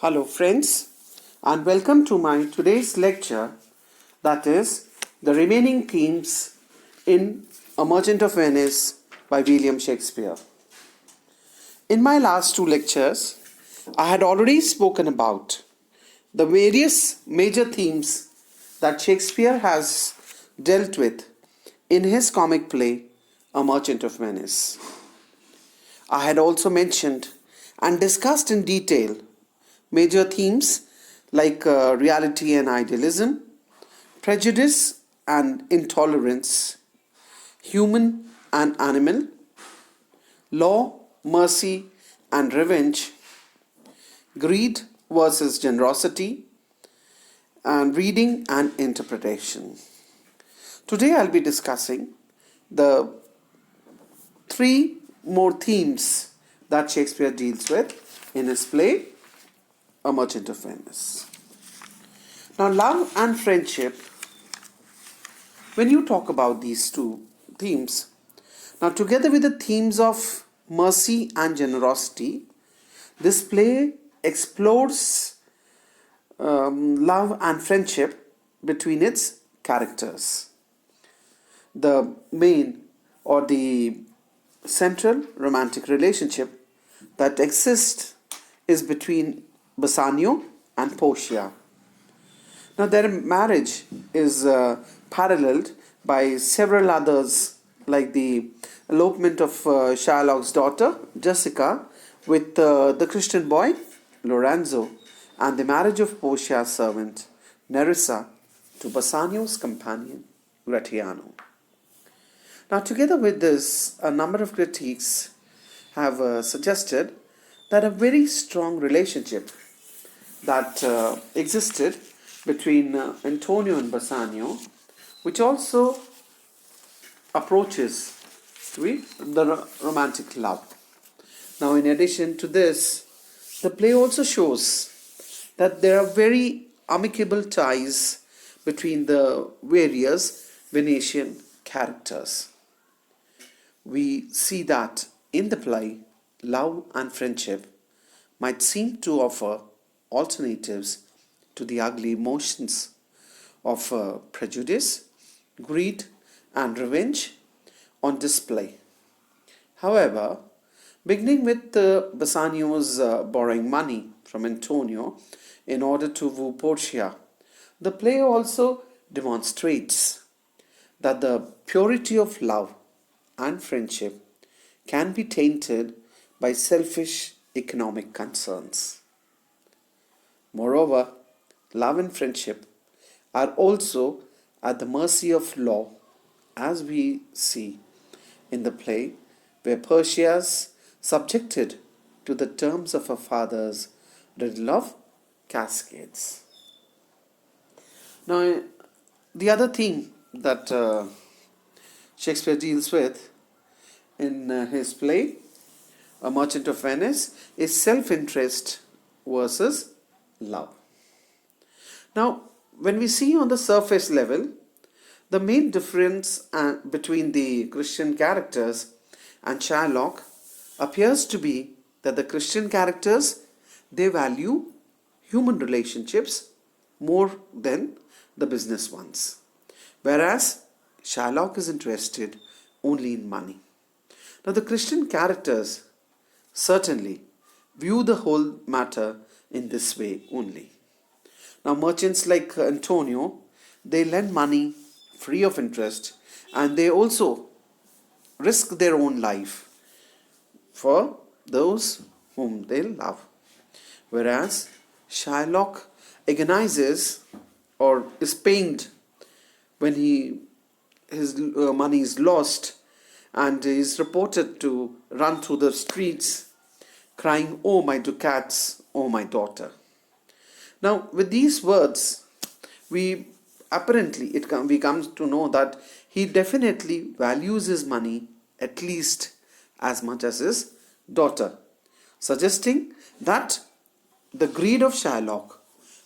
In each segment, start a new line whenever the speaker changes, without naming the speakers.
Hello friends, and welcome to my today's lecture, that is the remaining themes in A Merchant of Venice by William Shakespeare. In my last two lectures, I had already spoken about the various major themes that Shakespeare has dealt with in his comic play A Merchant of Venice. I had also mentioned and discussed in detail major themes like reality and idealism, prejudice and intolerance, human and animal, law, mercy and revenge, greed versus generosity, and reading and interpretation. Today I'll be discussing the three more themes that Shakespeare deals with in his play A Merchant of Venice. Now, love and friendship, when you talk about these two themes, now together with the themes of mercy and generosity, this play explores love and friendship between its characters. The main or the central romantic relationship that exists is between Bassanio and Portia. Now, their marriage is paralleled by several others, like the elopement of Shylock's daughter, Jessica, with the Christian boy, Lorenzo, and the marriage of Portia's servant, Nerissa, to Bassanio's companion, Gratiano. Now, together with this, a number of critics have suggested that a very strong relationship that existed between Antonio and Bassanio, which also approaches to the romantic love. Now, in addition to this, the play also shows that there are very amicable ties between the various Venetian characters. We see that in the play, love and friendship might seem to offer alternatives to the ugly emotions of prejudice, greed, and revenge on display. However, beginning with Bassanio's borrowing money from Antonio in order to woo Portia, the play also demonstrates that the purity of love and friendship can be tainted by selfish economic concerns. Moreover, love and friendship are also at the mercy of law, as we see in the play, where Portia is subjected to the terms of her father's riddle of cascades. Now, the other theme that Shakespeare deals with in his play, A Merchant of Venice, is self-interest versus love. Now, when we see on the surface level, the main difference between the Christian characters and Shylock appears to be that the Christian characters, they value human relationships more than the business ones, whereas Shylock is interested only in money. Now, the Christian characters certainly view the whole matter in this way only. Now, merchants like Antonio, they lend money free of interest, and they also risk their own life for those whom they love. Whereas Shylock agonizes or is pained when his money is lost and is reported to run through the streets crying, "Oh my ducats, oh my daughter." Now, with these words, we come to know that he definitely values his money at least as much as his daughter, suggesting that the greed of Shylock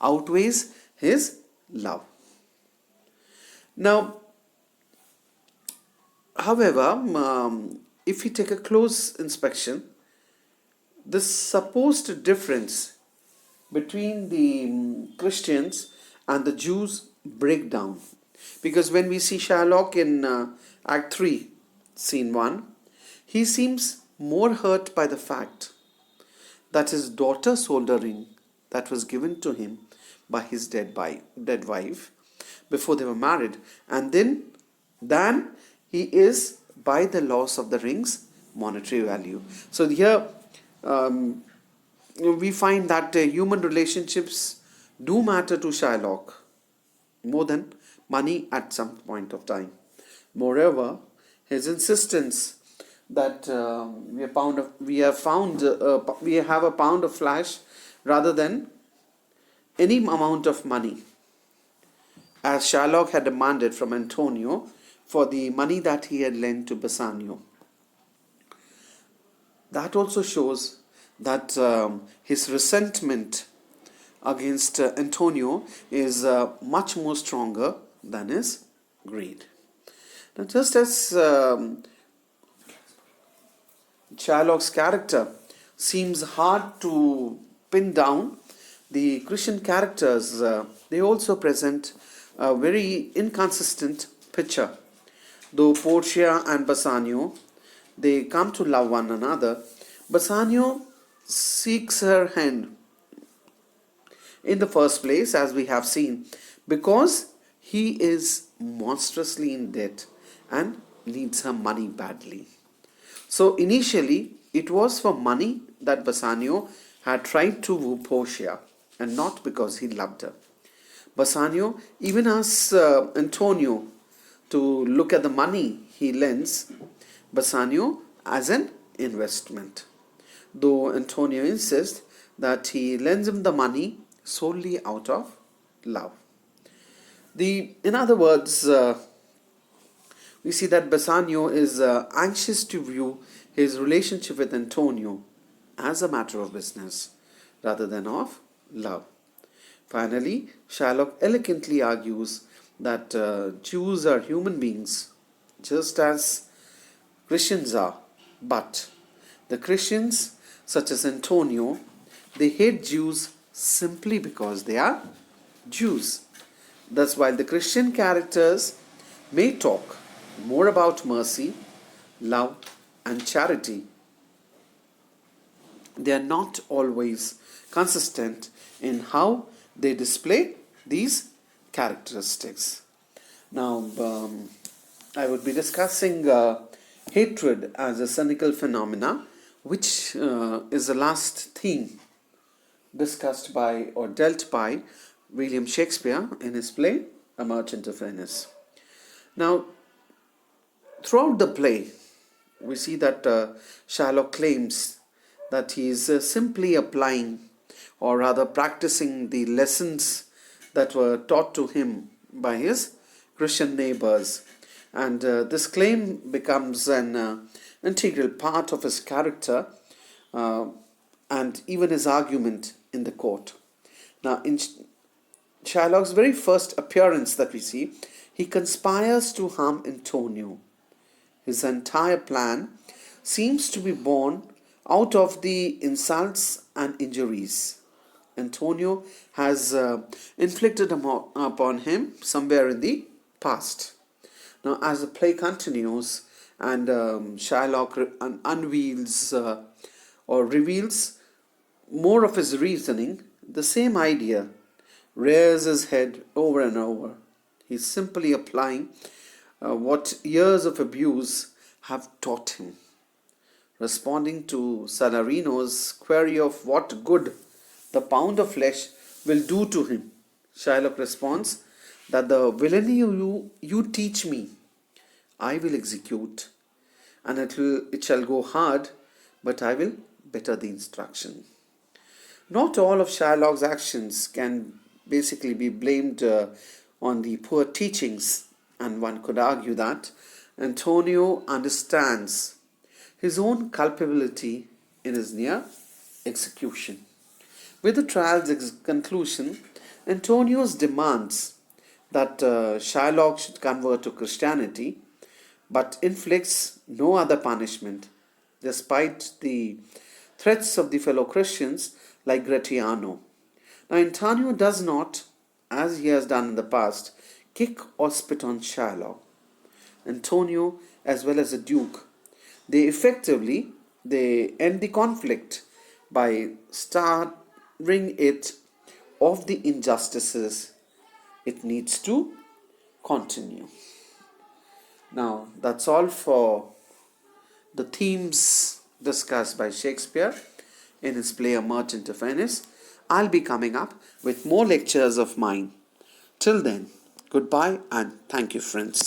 outweighs his love. Now, however, if we take a close inspection, this supposed difference between the Christians and the Jews break down. Because when we see Shylock in Act 3, Scene 1, he seems more hurt by the fact that his daughter sold a ring that was given to him by his dead wife before they were married, and then than he is by the loss of the ring's monetary value. So here we find that human relationships do matter to Shylock more than money at some point of time. Moreover, his insistence that we have a pound of flesh rather than any amount of money, as Shylock had demanded from Antonio for the money that he had lent to Bassanio. That also shows that his resentment against Antonio is much more stronger than his greed. Now, just as Shylock's character seems hard to pin down, the Christian characters, they also present a very inconsistent picture. Though Portia and Bassanio, they come to love one another, Bassanio seeks her hand in the first place, as we have seen, because he is monstrously in debt and needs her money badly. So initially, it was for money that Bassanio had tried to woo Portia, and not because he loved her. Bassanio even asks Antonio to look at the money he lends Bassanio as an investment, though Antonio insists that he lends him the money solely out of love. In other words, we see that Bassanio is anxious to view his relationship with Antonio as a matter of business rather than of love. Finally, Shylock elegantly argues that Jews are human beings just as Christians are, but the Christians, such as Antonio, they hate Jews simply because they are Jews. Thus, while the Christian characters may talk more about mercy, love, and charity, they are not always consistent in how they display these characteristics. Now, I would be discussing hatred as a cynical phenomena, which is the last theme discussed by or dealt by William Shakespeare in his play A Merchant of Venice. Now, throughout the play, we see that Shylock claims that he is simply applying, or rather practicing, the lessons that were taught to him by his Christian neighbors. And this claim becomes an integral part of his character and even his argument in the court. Now, in Shylock's very first appearance that we see, he conspires to harm Antonio. His entire plan seems to be born out of the insults and injuries Antonio has inflicted upon him somewhere in the past. Now, as the play continues and Shylock unveils or reveals more of his reasoning, the same idea rears his head over and over. He's simply applying what years of abuse have taught him. Responding to Salarino's query of what good the pound of flesh will do to him, Shylock responds that the villainy you teach me, I will execute, and it shall go hard, but I will better the instruction. Not all of Shylock's actions can basically be blamed on the poor teachings, and one could argue that Antonio understands his own culpability in his near execution. With the trial's conclusion, Antonio's demands that Shylock should convert to Christianity, but inflicts no other punishment, despite the threats of the fellow Christians like Gratiano. Now, Antonio does not, as he has done in the past, kick or spit on Shylock. Antonio, as well as the Duke, they end the conflict by starring it of the injustices it needs to continue. Now, that's all for the themes discussed by Shakespeare in his play A Merchant of Venice. I'll be coming up with more lectures of mine. Till then, goodbye and thank you, friends.